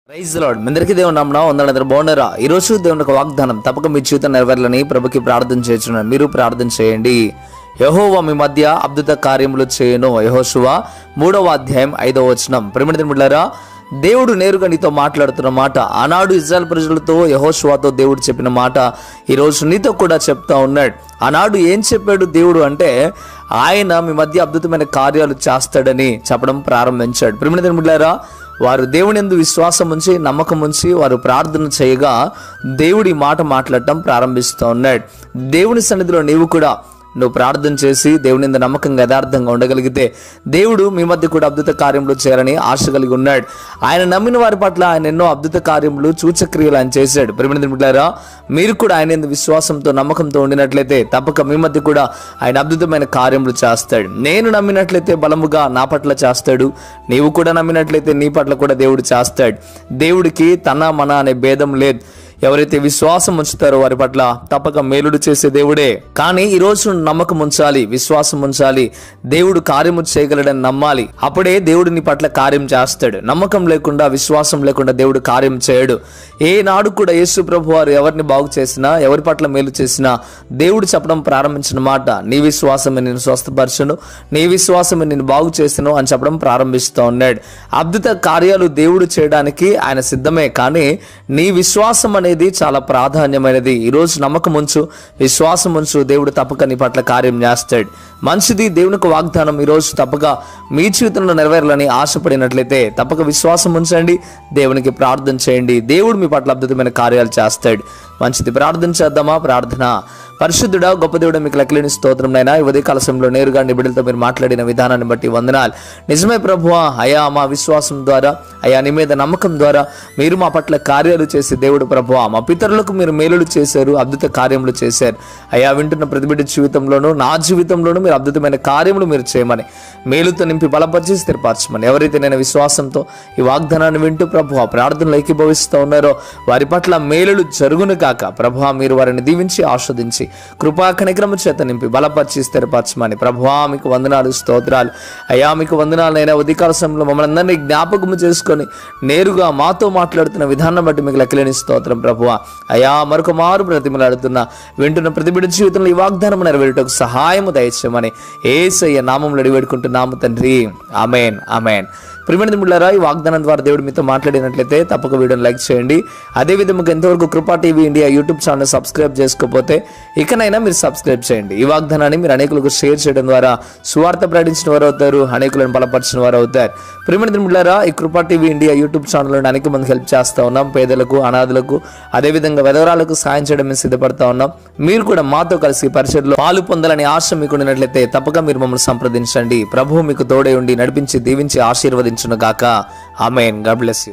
Praise the lord. అందరికీ దేవుని నామమున వందనాలు. బాగున్నారా? ఈ రోజు దేవుని యొక్క వాగ్దానం తప్పక మీ జీవితం నెరవేరాలని ప్రభుకి ప్రార్థన చేస్తున్నాను. మీరు ప్రార్థన చేయండి. యెహోవా మీ మధ్య అద్భుత కార్యములు చేయను. యెహోషువ 3వ అధ్యాయం 5వ వచనం. ప్రియమైన బిడ్డలారా, దేవుడు నేరుగా నీతో మాట్లాడుతున్న మాట, ఆనాడు ఇజ్రాయెల్ ప్రజలతో యెహోషువతో దేవుడు చెప్పిన మాట ఈరోజు నీతో కూడా చెప్తా ఉన్నాడు. ఆనాడు ఏం చెప్పాడు దేవుడు అంటే, ఆయన మీ మధ్య అద్భుతమైన కార్యాలు చేస్తాడని చెప్పడం ప్రారంభించాడు. ప్రియమైన బిడ్డలారా, వారు దేవుని యందు విశ్వాసం ఉంచి నమ్మకం ఉంచి వారు ప్రార్థన చేయగా దేవుడి మాట మాట్లాడటం ప్రారంభిస్తూ ఉన్నాడు. దేవుని సన్నిధిలో నీవు కూడా నువ్వు ప్రార్థన చేసి దేవుని యందు నమ్మకంగా యథార్థంగా ఉండగలిగితే దేవుడు మీ మధ్య కూడా అద్భుత కార్యములు చేయాలని ఆశ కలిగి ఉన్నాడు. ఆయన నమ్మిన వారి పట్ల ఆయన ఎన్నో అద్భుత కార్యములు సూచక్రియలు ఆయన చేశాడు. ప్రియమైన బిడ్డలారా, మీరు కూడా ఆయన యందు విశ్వాసంతో నమ్మకంతో ఉండినట్లయితే తప్పక మీ మధ్య కూడా ఆయన అద్భుతమైన కార్యములు చేస్తాడు. నేను నమ్మినట్లయితే బలముగా నా పట్ల చేస్తాడు, నీవు కూడా నమ్మినట్లయితే నీ పట్ల కూడా దేవుడు చేస్తాడు. దేవుడికి తన మన అనే భేదం లేదు. ఎవరైతే విశ్వాసం ఉంచుతారో వారి పట్ల తప్పక మేలుడు చేసే దేవుడే. కానీ ఈ రోజు నమ్మకం ఉంచాలి, విశ్వాసం ఉంచాలి, దేవుడు కార్యము చేయగలడని నమ్మాలి. అప్పుడే దేవుడు నీ పట్ల కార్యం చేస్తాడు. నమ్మకం లేకుండా విశ్వాసం లేకుండా దేవుడు కార్యం చేయడు. ఏనాడు కూడా యేసు ప్రభు వారు ఎవరిని బాగు చేసినా ఎవరి పట్ల మేలు చేసినా దేవుడు చెప్పడం ప్రారంభించిన మాట, నీ విశ్వాసమే నేను స్వస్థపరచును, నీ విశ్వాసమే నేను బాగు చేసాను అని చెప్పడం ప్రారంభిస్తూ ఉన్నాడు. అద్భుత కార్యాలు దేవుడు చేయడానికి ఆయన సిద్ధమే. కానీ నీ విశ్వాసం అనేది చాలా ప్రాధాన్యమైనది. ఈరోజు నమ్మకం ఉంచు, విశ్వాసం ఉంచు, దేవుడు తప్పక నీ పట్ల కార్యం చేస్తాడు. మంచిది. దేవునికి వాగ్దానం ఈరోజు తప్పక మీ జీవితంలో నెరవేరాలని ఆశపడినట్లయితే తప్పక విశ్వాసం ఉంచండి, దేవునికి ప్రార్థన చేయండి. దేవుడు మీ పట్ల అద్భుతమైన కార్యాలు చేస్తాడు. మంచిది. ప్రార్థన చేద్దామా? ప్రార్థన. పరిశుద్ధుడా, గొప్ప దేవుడా, మీకు లెక్కలేని స్తోత్రం నైనా. ఈ ఉదయకాల సమయంలో నేరుగా నీ బిడ్డలతో మీరు మాట్లాడిన విధానాన్ని బట్టి వందనాలు. నిజమే ప్రభువా, అయా మా విశ్వాసం ద్వారా, అయా నీ మీద నమ్మకం ద్వారా మీరు మా పట్ల కార్యాలు చేసి దేవుడు ప్రభువా, మా పితరులకు మీరు మేలులు చేశారు, అద్భుత కార్యములు చేశారు. అయా వింటున్న ప్రతి బిడ్డ జీవితంలోనూ నా జీవితంలోనూ మీరు అద్భుతమైన కార్యములు మీరు చేయమని, మేలుతో నింపి బలపరిచి స్థిరపరచమని. ఎవరైతే నేను విశ్వాసంతో ఈ వాగ్దానాన్ని వింటూ ప్రభువా ప్రార్థనలు ఏకీభవిస్తూ ఉన్నారో వారి పట్ల మేలులు జరుగును కాక ప్రభువా, మీరు వారిని దీవించి ఆస్వాదించి కృపా కనికరము చేత నింపి బలపరిచి స్థిరపరచమని. ప్రభువా మీకు వందనాలు, స్తోత్రాలు. అయ్యా మీకు వందనాలు. అయినా ఉదయకాల సమయంలో మమ్మల్ని అందరినీ జ్ఞాపకము చేసుకొని నేరుగా మాతో మాట్లాడుతున్న విధానం బట్టి మీకు లెక్కలేని స్తోత్రం ప్రభువా. అయ్యా మరొక మారు బ్రతిమలాడుతున్న వింటున్న ప్రతి బిడ్డ జీవితంలో ఈ వాగ్దానం నెరవేరుటకు సహాయము దయచేయమని యేసయ్య నామములో అడిగి వేడుకుంటున్నాము తండ్రి. ఆమేన్, ఆమేన్. ప్రియమైన బిడ్డలారా, ఈ వాగ్దానం ద్వారా దేవుడు మీతో మాట్లాడినట్లయితే తప్పక వీడియోని లైక్ చేయండి. అదే విధంగా ఎంతవరకు కృపా TV India YouTube channel subscribe చేసుకోకపోతే ఇకనైనా మీరు సబ్స్క్రైబ్ చేయండి. ఈ వాగ్దానాన్ని మీరు అనేకులకు షేర్ చేయడం ద్వారా సువార్త ప్రకటించిన వారు అవుతారు, అనేకులను బలపరిచిన వారు అవుతారు. ప్రియమైన బిడ్డలారా, ఈ కృపా టీవీ ఇండియా యూట్యూబ్ ఛానల్లో అనేక మందికి హెల్ప్ చేస్తూ ఉన్నాం. పేదలకు, అనాథలకు, అదేవిధంగా విధవరాలకు సాయం చేయడం మేము సిద్ధపడతా ఉన్నాం. మీరు కూడా మాతో కలిసి పరిచర్యలో పాలు పొందాలని ఆశ మీకు ఉన్నట్లయితే తప్పక మీరు మమ్మల్ని సంప్రదించండి. ప్రభువు మీకు తోడే ఉండి నడిపించి దీవించి ఆశీర్వదించును గాక. ఆమేన్. God bless you.